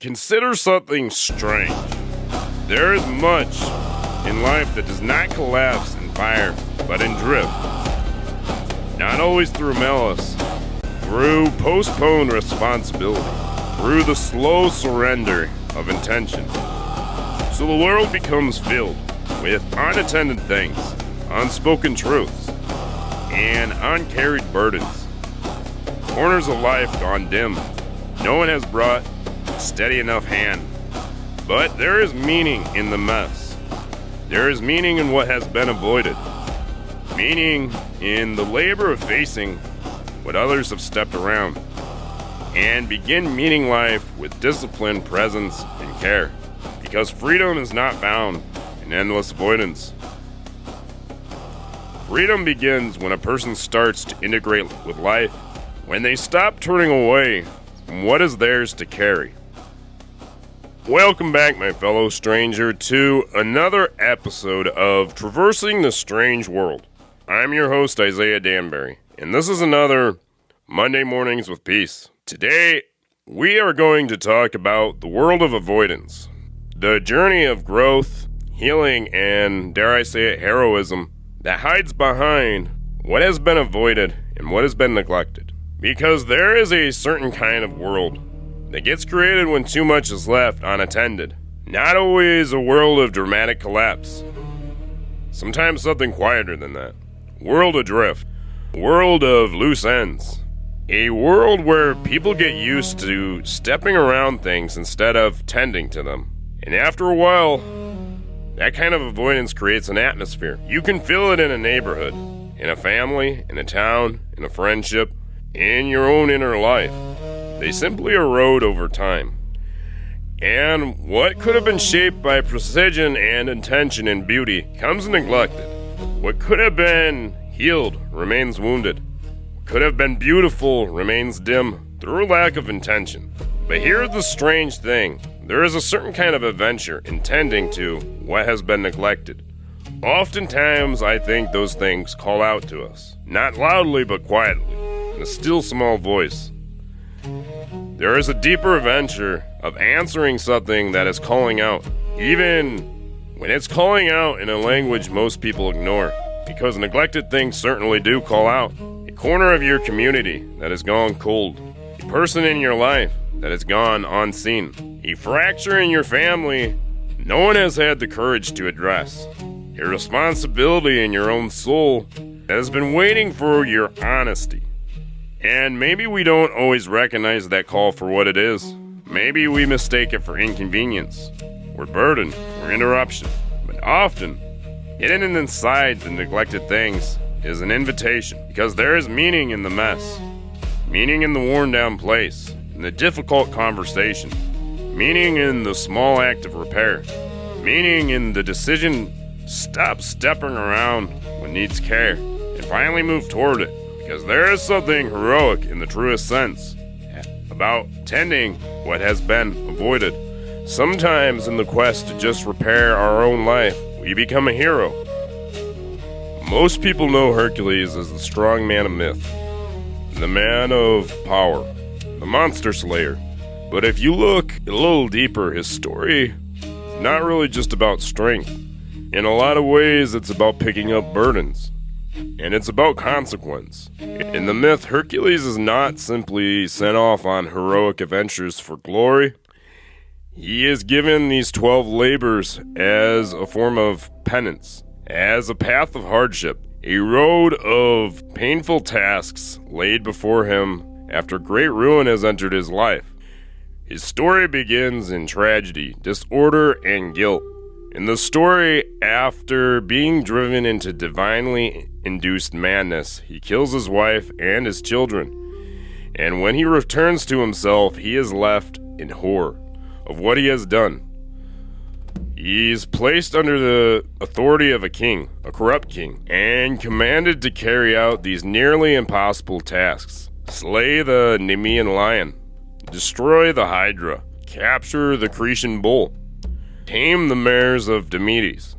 Consider something strange. There is much in life that does not collapse in fire, but in drift. Not always through malice, through postponed responsibility, through the slow surrender of intention. So the world becomes filled with unattended things, unspoken truths, and uncarried burdens. Corners of life gone dim. No one has brought a steady enough hand. But there is meaning in the mess. There is meaning in what has been avoided. Meaning in the labor of facing what others have stepped around. And begin meaning life with discipline, presence, and care. Because freedom is not found in endless avoidance. Freedom begins when a person starts to integrate with life, when they stop turning away from what is theirs to carry. Welcome back, my fellow stranger, to another episode of Traversing the Strange World. I'm your host, Isaiah Danbury, and this is another Monday Mornings with Peace. Today, we are going to talk about the world of avoidance, the journey of growth, healing, and, dare I say it, heroism that hides behind what has been avoided and what has been neglected. Because there is a certain kind of world that gets created when too much is left unattended. Not always a world of dramatic collapse. Sometimes something quieter than that. World adrift. World of loose ends. A world where people get used to stepping around things instead of tending to them. And after a while, that kind of avoidance creates an atmosphere. You can feel it in a neighborhood, in a family, in a town, in a friendship, in your own inner life. They simply erode over time. And what could have been shaped by precision and intention and beauty comes neglected. What could have been healed remains wounded. What could have been beautiful remains dim through lack of intention. But here's the strange thing. There is a certain kind of adventure in tending to what has been neglected. Oftentimes, I think those things call out to us. Not loudly, but quietly. In a still small voice. There is a deeper adventure of answering something that is calling out, even when it's calling out in a language most people ignore, because neglected things certainly do call out. A corner of your community that has gone cold, a person in your life that has gone unseen, a fracture in your family no one has had the courage to address, a responsibility in your own soul that has been waiting for your honesty. And maybe we don't always recognize that call for what it is. Maybe we mistake it for inconvenience, or burden, or interruption. But often, hidden inside the neglected things is an invitation, because there is meaning in the mess, meaning in the worn down place, in the difficult conversation, meaning in the small act of repair, meaning in the decision to stop stepping around what needs care, and finally move toward it. Because there is something heroic in the truest sense about tending what has been avoided. Sometimes in the quest to just repair our own life, we become a hero. Most people know Hercules as the strong man of myth, the man of power, the monster slayer. But if you look a little deeper, his story is not really just about strength. In a lot of ways, it's about picking up burdens. And it's about consequence. In the myth, Hercules is not simply sent off on heroic adventures for glory. He is given these 12 labors as a form of penance, as a path of hardship, a road of painful tasks laid before him after great ruin has entered his life. His story begins in tragedy, disorder, and guilt. In the story, after being driven into divinely induced madness, he kills his wife and his children. And when he returns to himself, he is left in horror of what he has done. He's placed under the authority of a king, a corrupt king, and commanded to carry out these nearly impossible tasks. Slay the Nemean lion, destroy the Hydra, capture the Cretan bull, tame the mares of Demetes.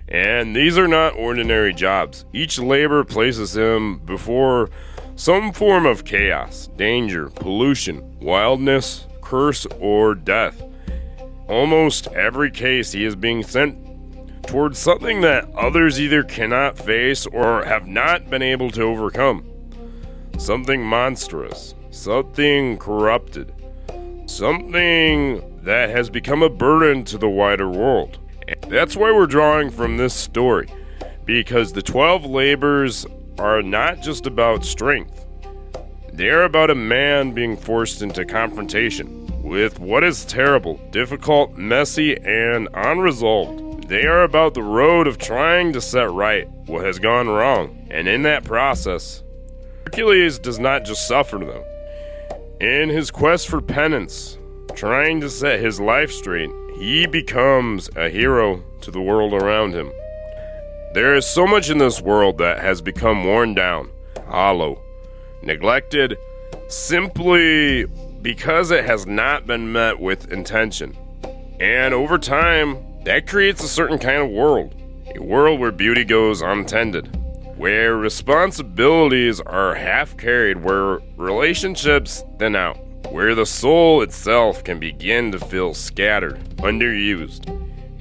And these are not ordinary jobs. Each labor places him before some form of chaos, danger, pollution, wildness, curse or death. Almost every case he is being sent towards something that others either cannot face or have not been able to overcome. Something monstrous, something corrupted, something that has become a burden to the wider world. That's why we're drawing from this story, because the 12 labors are not just about strength. They are about a man being forced into confrontation with what is terrible, difficult, messy, and unresolved. They are about the road of trying to set right what has gone wrong, and in that process, Hercules does not just suffer them. In his quest for penance, trying to set his life straight, he becomes a hero to the world around him. There is so much in this world that has become worn down, hollow, neglected, simply because it has not been met with intention. And over time, that creates a certain kind of world, a world where beauty goes unattended, where responsibilities are half carried, where relationships thin out, where the soul itself can begin to feel scattered, underused,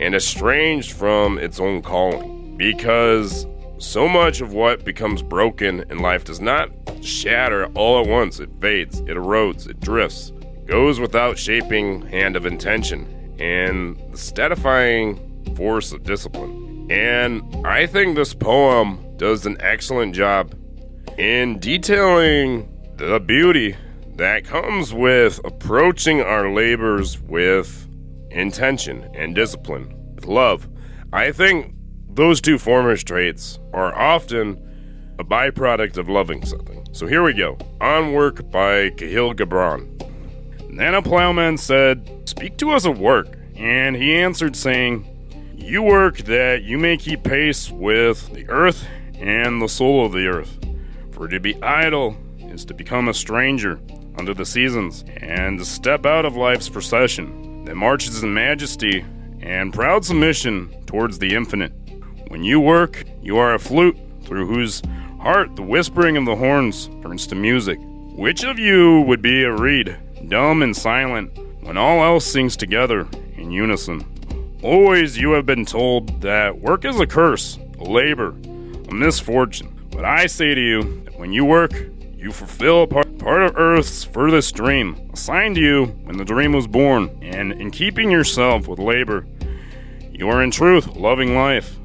and estranged from its own calling. Because so much of what becomes broken in life does not shatter all at once. It fades, it erodes, it drifts, goes without shaping hand of intention and the steadifying force of discipline. And I think this poem does an excellent job in detailing the beauty that comes with approaching our labors with intention and discipline, with love. I think those two foremost traits are often a byproduct of loving something. So here we go. On Work by Kahlil Gibran. Then a plowman said, "Speak to us of work." And he answered saying, "You work that you may keep pace with the earth and the soul of the earth. For to be idle is to become a stranger under the seasons, and to step out of life's procession that marches in majesty and proud submission towards the infinite. When you work, you are a flute through whose heart the whispering of the horns turns to music. Which of you would be a reed, dumb and silent, when all else sings together in unison? Always you have been told that work is a curse, a labor, a misfortune. But I say to you that when you work, you fulfill a part of Earth's furthest dream, assigned to you when the dream was born, and in keeping yourself with labor, you are in truth loving life.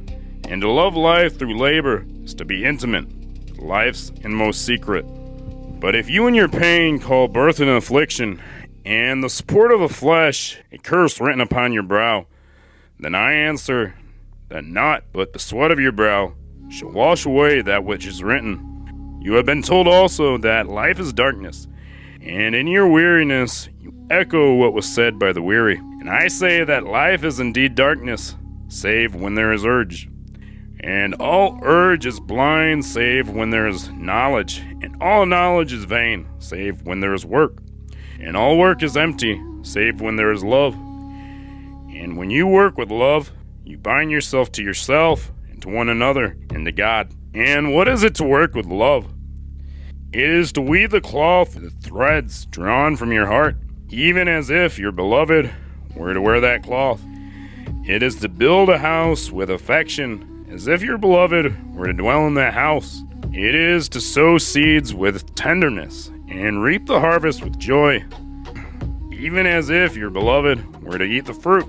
And to love life through labor is to be intimate, life's inmost secret. But if you in your pain call birth an affliction, and the support of the flesh a curse written upon your brow, then I answer that naught but the sweat of your brow shall wash away that which is written. You have been told also that life is darkness, and in your weariness you echo what was said by the weary. And I say that life is indeed darkness, save when there is urge. And all urge is blind, save when there is knowledge. And all knowledge is vain, save when there is work. And all work is empty, save when there is love. And when you work with love, you bind yourself to yourself, and to one another, and to God. And what is it to work with love? It is to weave the cloth with threads drawn from your heart, even as if your beloved were to wear that cloth. It is to build a house with affection, as if your beloved were to dwell in that house. It is to sow seeds with tenderness, and reap the harvest with joy, even as if your beloved were to eat the fruit.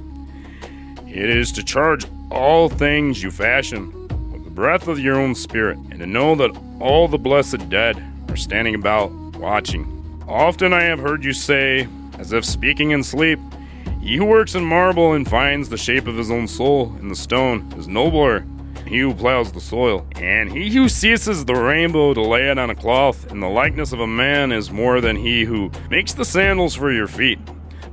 It is to charge all things you fashion with the breath of your own spirit, and to know that all the blessed dead are standing about, watching. Often I have heard you say, as if speaking in sleep, he who works in marble and finds the shape of his own soul in the stone is nobler than he who plows the soil. And he who seizes the rainbow to lay it on a cloth in the likeness of a man is more than he who makes the sandals for your feet.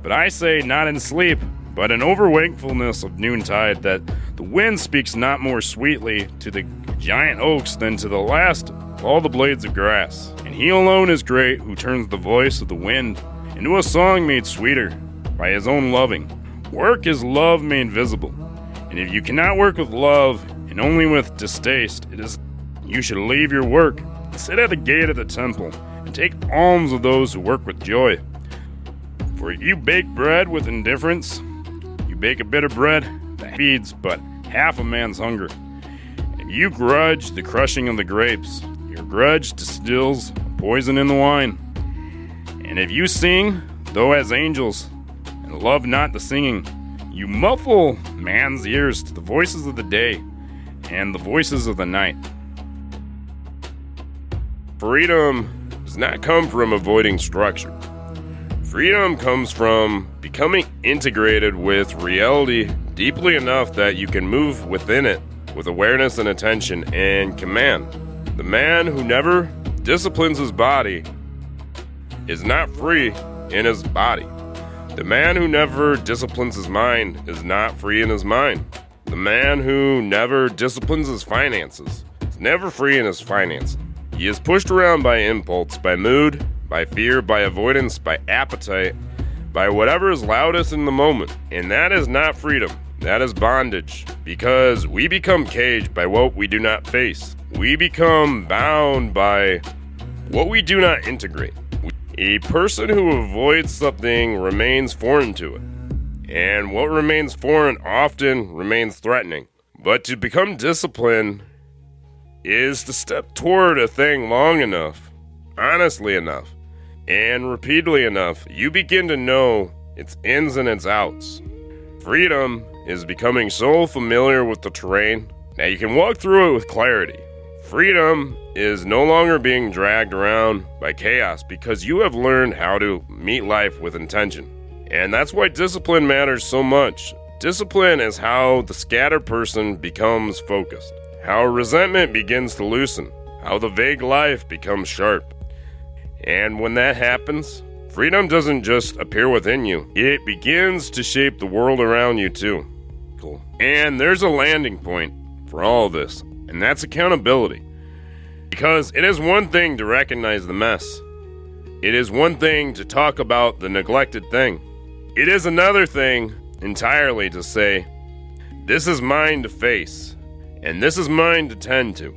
But I say, not in sleep, but in overwakefulness of noontide, that the wind speaks not more sweetly to the giant oaks than to the last of all the blades of grass. And he alone is great who turns the voice of the wind into a song made sweeter by his own loving. Work is love made visible. And if you cannot work with love, and only with distaste, it is you should leave your work, and sit at the gate of the temple, and take alms of those who work with joy. For you bake bread with indifference, you bake a bit of bread that feeds but half a man's hunger. And you grudge the crushing of the grapes, your grudge distills poison in the wine. And if you sing, though as angels, and love not the singing, you muffle man's ears to the voices of the day and the voices of the night. Freedom does not come from avoiding structure. Freedom comes from becoming integrated with reality deeply enough that you can move within it with awareness and attention and command. The man who never disciplines his body is not free in his body. The man who never disciplines his mind is not free in his mind. The man who never disciplines his finances is never free in his finances. He is pushed around by impulse, by mood, by fear, by avoidance, by appetite, by whatever is loudest in the moment. And that is not freedom. That is bondage. Because we become caged by what we do not face. We become bound by what we do not integrate. A person who avoids something remains foreign to it. And what remains foreign often remains threatening. But to become disciplined is to step toward a thing long enough, honestly enough, and repeatedly enough, you begin to know its ins and its outs. Freedom is becoming so familiar with the terrain that you can walk through it with clarity. Freedom is no longer being dragged around by chaos because you have learned how to meet life with intention. And that's why discipline matters so much. Discipline is how the scattered person becomes focused, how resentment begins to loosen, how the vague life becomes sharp. And when that happens, freedom doesn't just appear within you, it begins to shape the world around you too. Cool. And there's a landing point for all of this, and that's accountability. Because it is one thing to recognize the mess. It is one thing to talk about the neglected thing. It is another thing entirely to say, this is mine to face, and this is mine to tend to.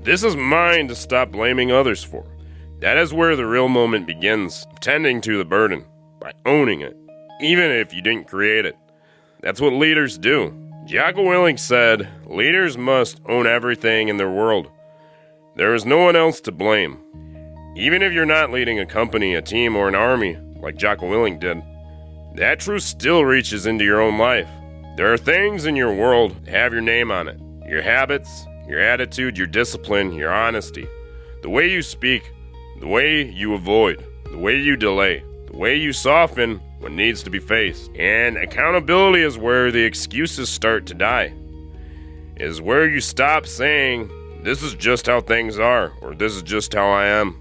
This is mine to stop blaming others for. That is where the real moment begins, tending to the burden, by owning it, even if you didn't create it. That's what leaders do. Jocko Willink said, leaders must own everything in their world. There is no one else to blame. Even if you're not leading a company, a team, or an army, like Jocko Willink did, that truth still reaches into your own life. There are things in your world that have your name on it. Your habits, your attitude, your discipline, your honesty. The way you speak, the way you avoid, the way you delay, the way you soften when needs to be faced. And accountability is where the excuses start to die. It is where you stop saying, this is just how things are, or this is just how I am.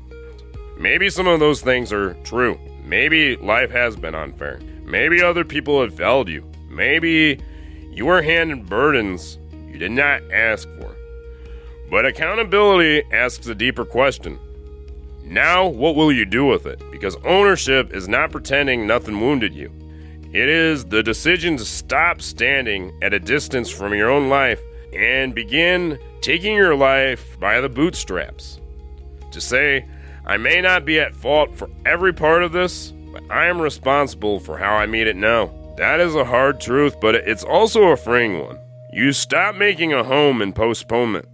Maybe some of those things are true. Maybe life has been unfair. Maybe other people have failed you. Maybe you were handed burdens you did not ask for. But accountability asks a deeper question. Now, what will you do with it? Because ownership is not pretending nothing wounded you. It is the decision to stop standing at a distance from your own life and begin taking your life by the bootstraps. To say, I may not be at fault for every part of this, but I am responsible for how I meet it now. That is a hard truth, but it's also a freeing one. You stop making a home in postponement,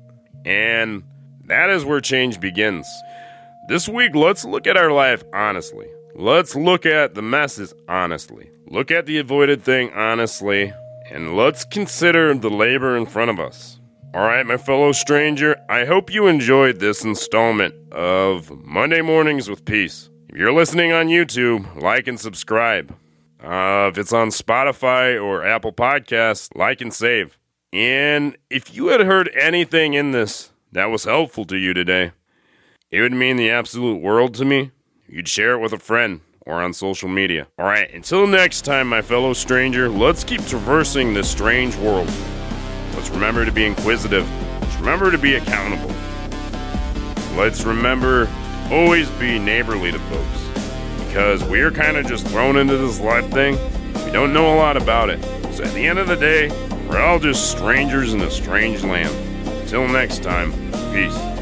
and that is where change begins. This week, let's look at our life honestly. Let's look at the messes honestly. Look at the avoided thing honestly, and let's consider the labor in front of us. Alright, my fellow stranger, I hope you enjoyed this installment of Monday Mornings with Peace. If you're listening on YouTube, like and subscribe. If it's on Spotify or Apple Podcasts, like and save. And if you had heard anything in this that was helpful to you today, it would mean the absolute world to me. You'd share it with a friend or on social media. Alright, until next time, my fellow stranger, let's keep traversing this strange world. Let's remember to be inquisitive. Let's remember to be accountable. Let's remember to always be neighborly to folks. Because we're kind of just thrown into this life thing. We don't know a lot about it. So at the end of the day, we're all just strangers in a strange land. Until next time, peace.